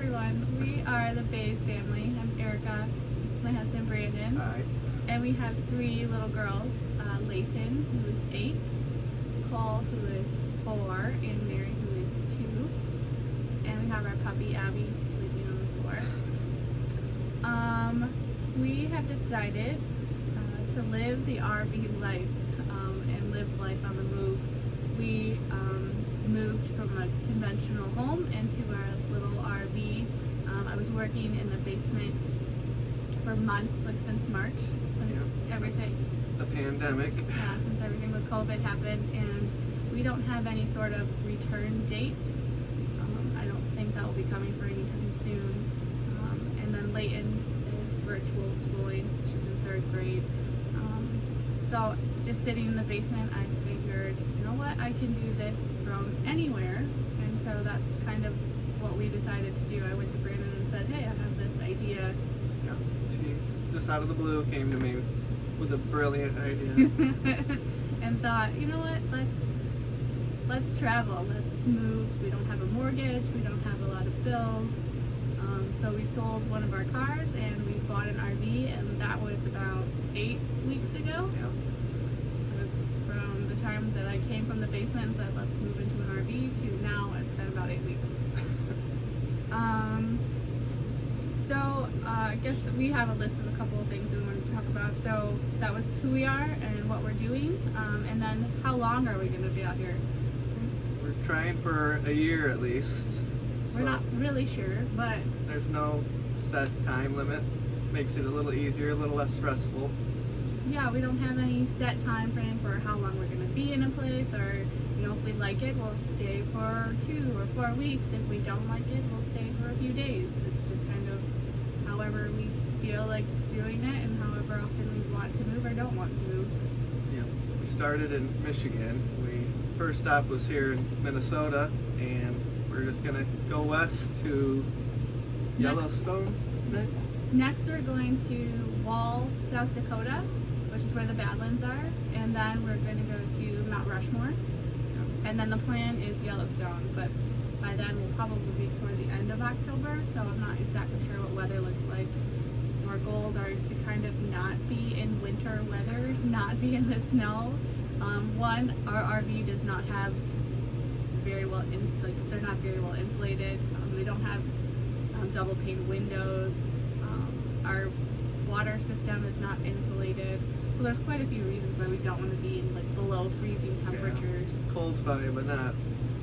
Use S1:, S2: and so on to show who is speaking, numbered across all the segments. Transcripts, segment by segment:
S1: everyone. We are the Bays family. I'm Erica. This is my husband Brandon.
S2: Hi.
S1: And we have 3 little girls. Layton, who is 8, Cole, who is 4, and Mary, who is 2. And we have our puppy Abby sleeping on the floor. We have decided to live the RV life and live life on the move. We moved from a conventional home into our little RV. I was working in the basement for months, like since March, since everything.
S2: The pandemic.
S1: Yeah, since everything with COVID happened, and we don't have any sort of return date. I don't think that will be coming for anytime soon. And then Layton is virtual schooling, so she's in 3rd grade. So just sitting in the basement, I figured, you know what, I can do this from anywhere. And so that's kind of what we decided to do. I went to Brandon and said, hey, I have this idea.
S2: Yeah, she just out of the blue came to me with a brilliant idea.
S1: And thought, you know what, let's travel, let's move. We don't have a mortgage, we don't have a lot of bills. So we sold one of our cars and we bought an RV, and that was about 8 weeks ago.
S2: Yeah.
S1: So from the time that I came from the basement and said, let's move into an RV, to now, it's been about 8 weeks. So I guess we have a list of a couple of things that we wanted to talk about. So that was who we are and what we're doing, and then how long are we going to be out here?
S2: We're trying for a year at least.
S1: We're not really sure, but
S2: There's no set time limit. Makes it a little easier, a little less stressful.
S1: yeah, we don't have any set time frame for how long we're going to be in a place, or if we like it, we'll stay for 2 or 4 weeks. If we don't like it, we'll stay for a few days. It's just kind of however we feel like doing it, and however often we want to move or don't want to move.
S2: Yeah. We started in Michigan. First stop was here in Minnesota, and we're just gonna go west to Yellowstone
S1: Next we're going to Wall, South Dakota, which is where the Badlands are, and then we're going to go to Mount Rushmore, and then the plan is Yellowstone, but by then we'll probably be toward the end of October, so I'm not exactly sure what weather looks like. So our goals are to kind of not be in winter weather, not be in the snow. One, our RV does not have very well, they're not very well insulated. They don't have double pane windows. Our water system is not insulated. So there's quite a few reasons why we don't want to be in below freezing temperatures.
S2: Yeah. Cold's fine, but not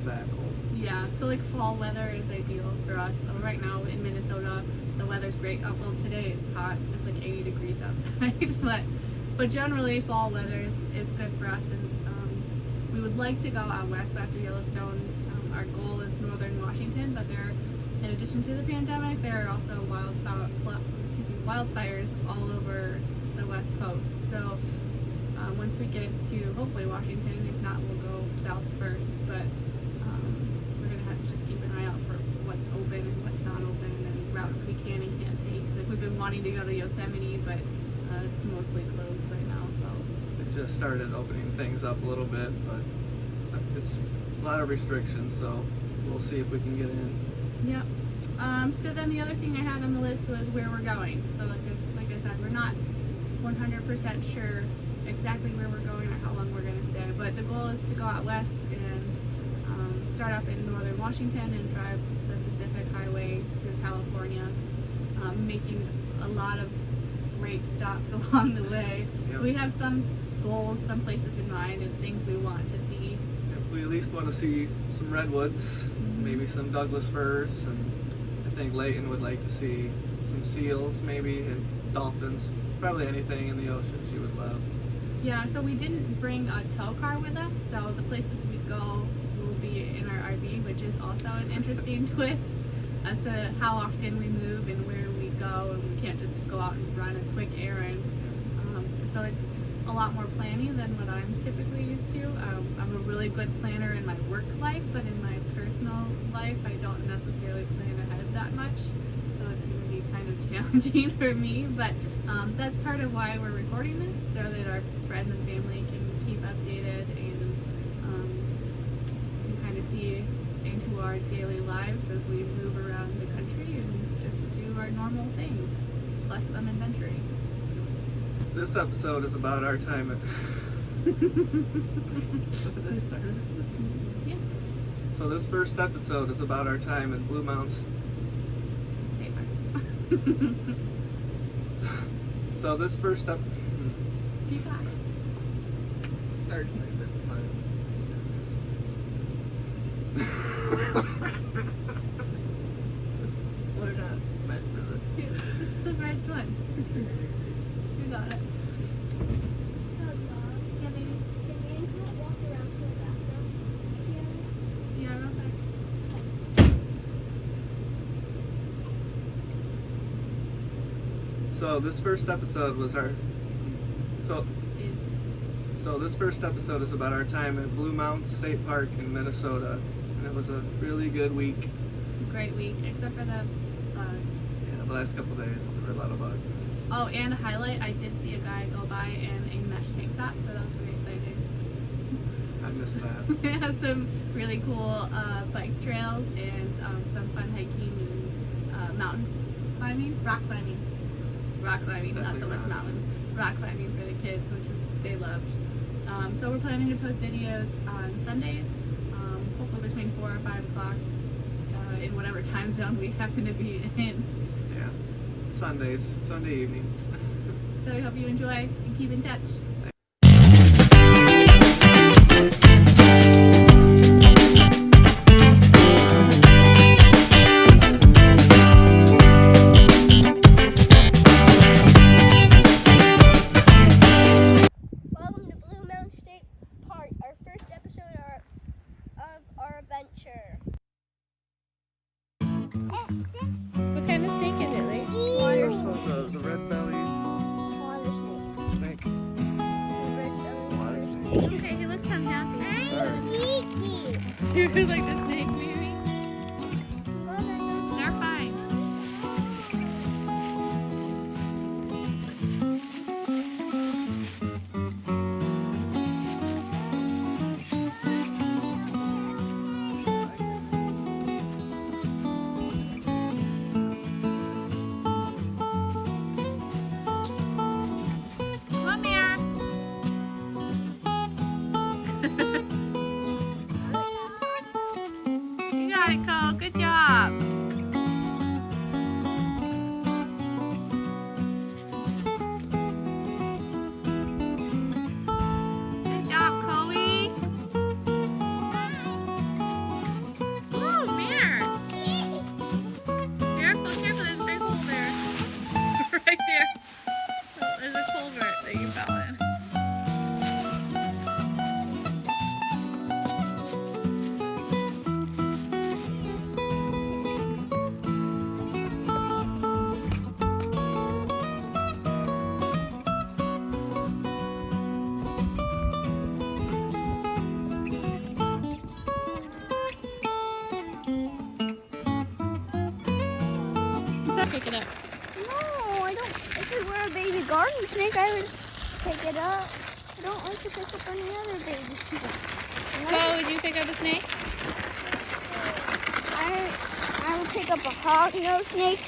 S2: that cold.
S1: Yeah, so fall weather is ideal for us. So right now in Minnesota, the weather's great. Oh, well, today it's hot. It's 80 degrees outside, but generally fall weather is good for us, and we would like to go out west after Yellowstone. Our goal is northern Washington, but in addition to the pandemic, there are also wildfires all over the west coast. So once we get to hopefully Washington, if not, we'll go south first. But we're gonna have to just keep an eye out for what's open and what's not open, and routes we can and can't take. We've been wanting to go to Yosemite, but it's mostly closed right now. So
S2: It just started opening things up a little bit, but it's a lot of restrictions, so we'll see if we can get in.
S1: Yep. So then the other thing I had on the list was where we're going. So like I said, we're not 100% sure exactly where we're going or how long we're going to stay, but the goal is to go out west and start up in northern Washington and drive the Pacific Highway through California, making a lot of great stops along the way.
S2: Yep.
S1: We have some goals, some places in mind, and things we want to see.
S2: We at least want to see some redwoods, maybe some Douglas firs, and I think Layton would like to see some seals maybe, and dolphins. Probably anything in the ocean she would love.
S1: Yeah, so we didn't bring a tow car with us, so the places we go will be in our RV, which is also an interesting twist as to how often we move and where we go, and we can't just go out and run a quick errand. So it's a lot more planning than what I'm typically used to. I'm a really good planner in my work life, but in my personal life, I don't necessarily plan ahead that much. So it's going to be kind of challenging for me, but that's part of why we're recording this, so that our friends and family can keep updated and can kind of see into our daily lives as we move around the country normal things, plus some adventuring.
S2: This episode is about our time at.
S1: Yeah.
S2: So this first episode is about our time at Blue Mounds.
S1: State Park.
S2: So this first up.
S1: Peacock.
S2: Start time. That's fine. We're not meant for this.
S1: This is the first one. You got it. Yeah, baby. Yeah, real quick.
S2: So this first episode was our. So
S1: Is
S2: this first episode is about our time at Blue Mounds State Park in Minnesota, and it was a really good week.
S1: a great week, except for the bugs.
S2: Yeah, the last couple days there were a lot of bugs.
S1: Oh, and a highlight, I did see a guy go by in a mesh tank top, so that was really exciting.
S2: I missed that.
S1: We have some really cool bike trails and some fun hiking and mountain climbing, rock climbing, not so
S2: Definitely
S1: much
S2: rocks.
S1: mountains, rock climbing for the kids, which is they loved. So we're planning to post videos on Sundays, hopefully between 4 or 5 o'clock, in whatever time zone we happen to be in.
S2: Yeah, Sunday evenings.
S1: So we hope you enjoy and keep in touch.
S3: Welcome to Blue Mounds State Park, our first episode of our adventure.
S1: What kind of snake is it, Lee?
S3: Water
S2: So the red belly
S3: snake.
S2: snake. Water snake.
S1: Okay, he looks unhappy.
S3: Geeky.
S1: You like the snake, maybe? They're fine. Come on, Mare. You got it, Cole. Good job. Good job, Chloe. Whoa, Mare. Careful, there's a big hole there. Right there. Oh, there's a culvert that you fell in. Pick it up.
S3: No, I don't. If it were a baby garden snake, I would pick it up. I don't like to pick up any other baby snake.
S1: Chloe, would you pick up a snake?
S3: I would pick up a hognose snake,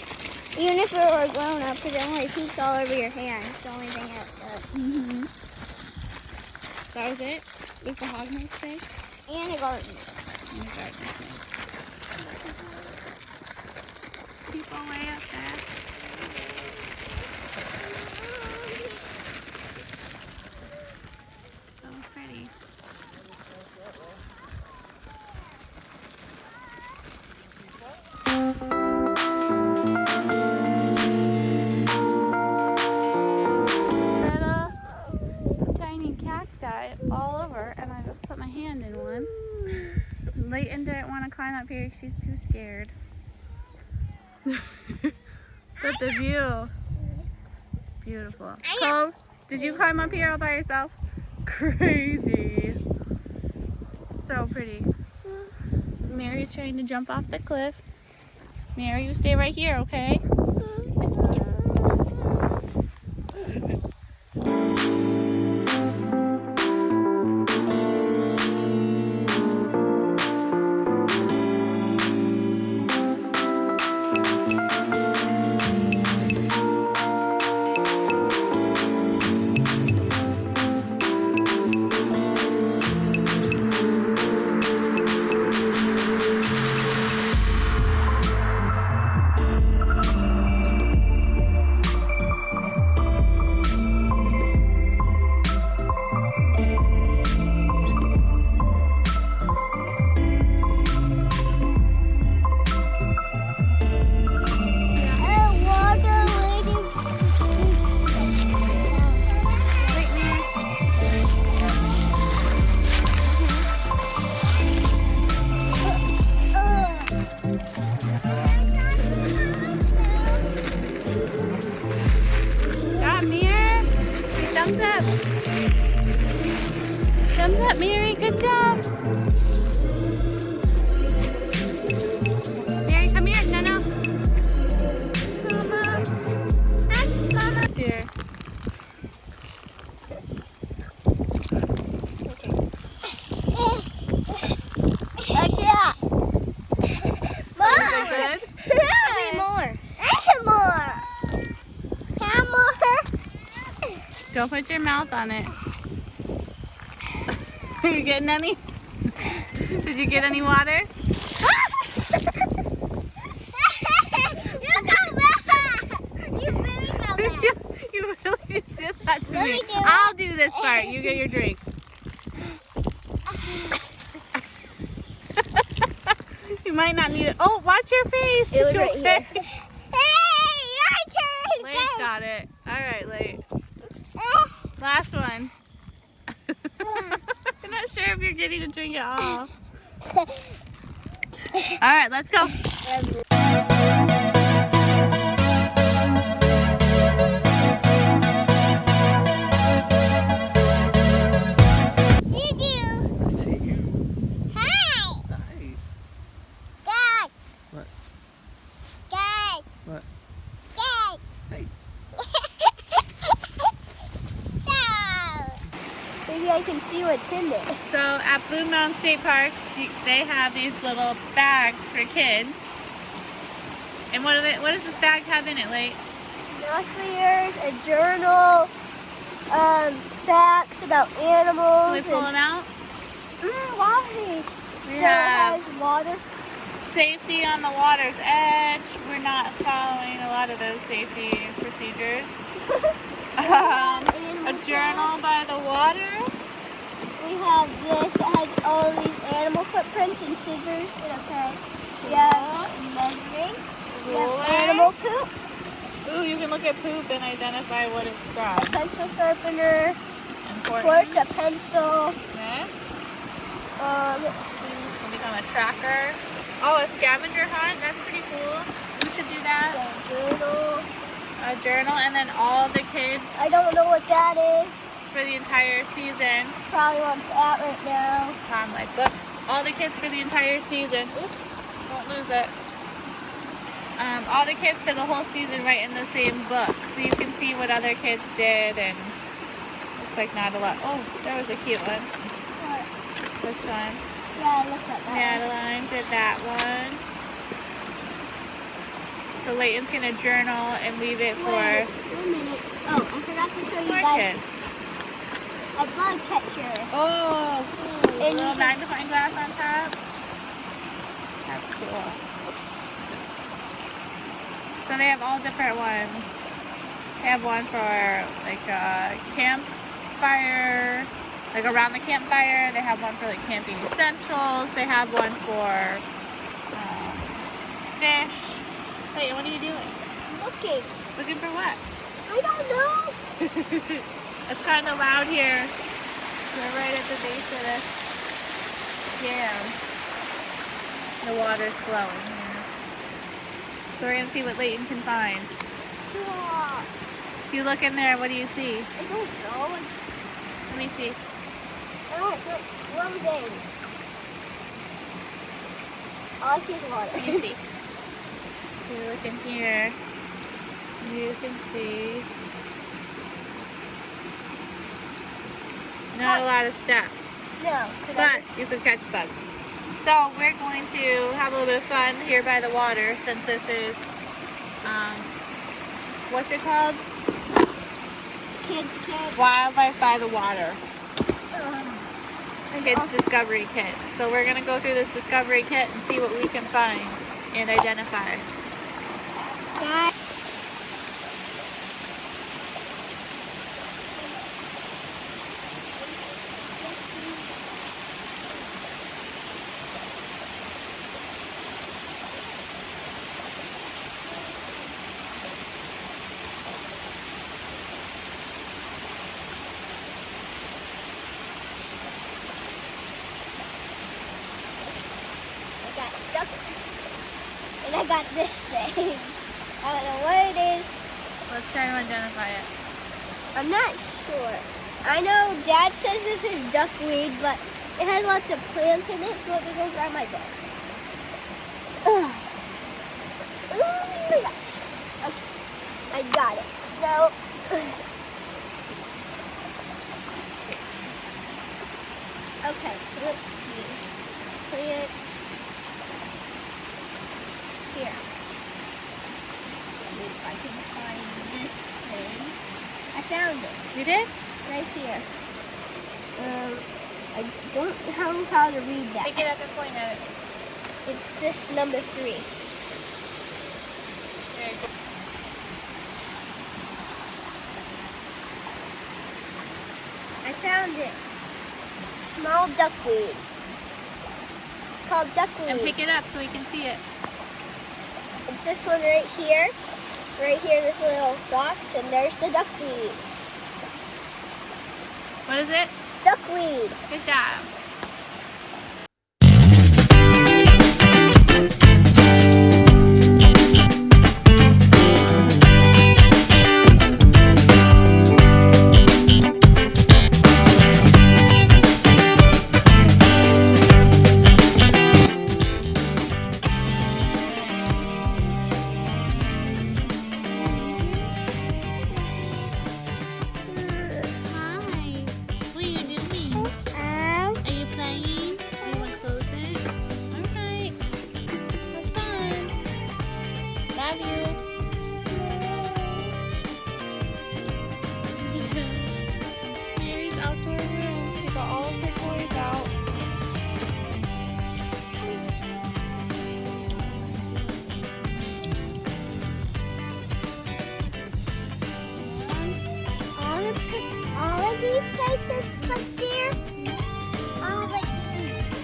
S3: even if it were grown up, because it only peeks all over your hand. It's the only thing it does.
S1: Mm-hmm. That was it? Just a hognose snake?
S3: And a garden.
S1: And a garden snake. People way up there. So pretty. Little tiny cacti all over, and I just put my hand in one. Layton didn't want to climb up here because she's too scared. But the view, it's beautiful. Cole, did you climb up here all by yourself? Crazy. So pretty. Mary's trying to jump off the cliff. Mary, you stay right here, okay? Don't put your mouth on it. Are you getting any? Did you get any water?
S3: You really got that.
S1: You really just did that to
S3: Let
S1: me.
S3: me do it.
S1: I'll do this part. You get your drink. You might not need it. Oh, watch your face.
S3: It was right
S1: Okay.
S3: here. Hey, your turn.
S1: Late got it. All right, Late. Last one. I'm not sure if you're getting to drink at all. All right, let's go.
S3: See you.
S2: See you.
S3: Hi.
S2: Hi.
S3: Dad.
S2: What?
S3: Dad.
S2: What?
S3: Dad.
S2: Hey.
S3: Maybe I can see what's in there.
S1: So at Blue Mounds State Park, they have these little bags for kids. And what does this bag have in it, Late?
S3: Binoculars, a journal, facts about animals.
S1: Can we pull them out?
S3: Why?
S1: We
S3: So
S1: have
S3: it has water.
S1: safety on the water's edge. We're not following a lot of those safety procedures. A journal by the water.
S3: We have this. It has all these animal footprints and scissors and a pen. We have measuring. We have
S1: Ruler.
S3: animal poop.
S1: Ooh, you can look at poop and identify what it's
S3: A
S1: from.
S3: pencil sharpener.
S1: Important.
S3: Of course, a pencil.
S1: Yes.
S3: Let's see.
S1: Can become a tracker. Oh, a scavenger hunt. That's pretty cool. We should do that.
S3: A journal.
S1: A journal, and then all the kids
S3: I don't know what that is.
S1: for the entire season.
S3: Probably want that right now.
S1: On like book. All the kids for the entire season. Oop, don't lose it. All the kids for the whole season write in the same book, so you can see what other kids did, and looks like not a lot. Oh, there was a cute one. This one.
S3: Yeah, look at that.
S1: Madeline did that one. So Layton's gonna journal and leave it for
S3: Wait, 1 minute. Oh, I forgot to show you
S1: more
S3: guys
S1: kids.
S3: a bug catcher.
S1: Oh, cool. A
S3: And
S1: little
S3: you can-
S1: magnifying glass on top. That's cool. So they have all different ones. They have one for like a campfire, like around the campfire. They have one for like camping essentials. They have one for fish. Wait, what are you doing?
S3: Looking.
S1: Looking for what?
S3: I don't know.
S1: It's kind of loud here. We're right at the base of this dam. The water's flowing here. So we're going to see what Layton can find.
S3: Yeah.
S1: If you look in there, what do you see?
S3: I don't know.
S1: Let me see.
S3: I don't know. One thing. All I see is water.
S1: Let me see. So you look in here. You can see not a lot of stuff.
S3: No.
S1: But you could catch bugs. So we're going to have a little bit of fun here by the water, since this is, what's it called?
S3: Kids.
S1: Wildlife by the Water.
S3: And
S1: Kids
S3: also-
S1: Discovery Kit. So we're going to go through this Discovery Kit and see what we can find and identify.
S3: Guys. And I got this thing. I don't know what it is.
S1: Let's try to identify it.
S3: I'm not sure. I know Dad says this is duckweed, but it has lots of plants in it, so let me go grab my book. Ugh. Oh my gosh. Okay, I got it. Now, okay, so let's see. Plants. Here. See if I can find this thing. I found it.
S1: You did?
S3: Right here. I don't know how to read that.
S1: Pick it up and point at it.
S3: It's this number 3.
S1: Very cool.
S3: I found it. Small duckweed. It's called duckweed.
S1: And pick it up so we can see it.
S3: It's this one right here. Right here, this little box, and there's the duckweed.
S1: What is it?
S3: Duckweed.
S1: Good job. Love you. Mary's outdoor room. She got all of her toys out.
S3: All of these places up there. All of these places.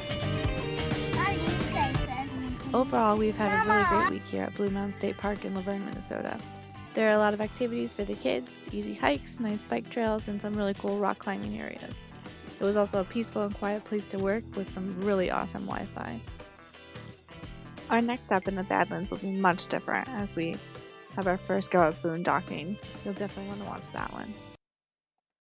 S4: Overall, we've had a really great week here at Blue Mounds State Park in Luverne, Minnesota. There are a lot of activities for the kids, easy hikes, nice bike trails, and some really cool rock climbing areas. It was also a peaceful and quiet place to work with some really awesome Wi-Fi. Our next step in the Badlands will be much different as we have our first go at boondocking. You'll definitely want to watch that one.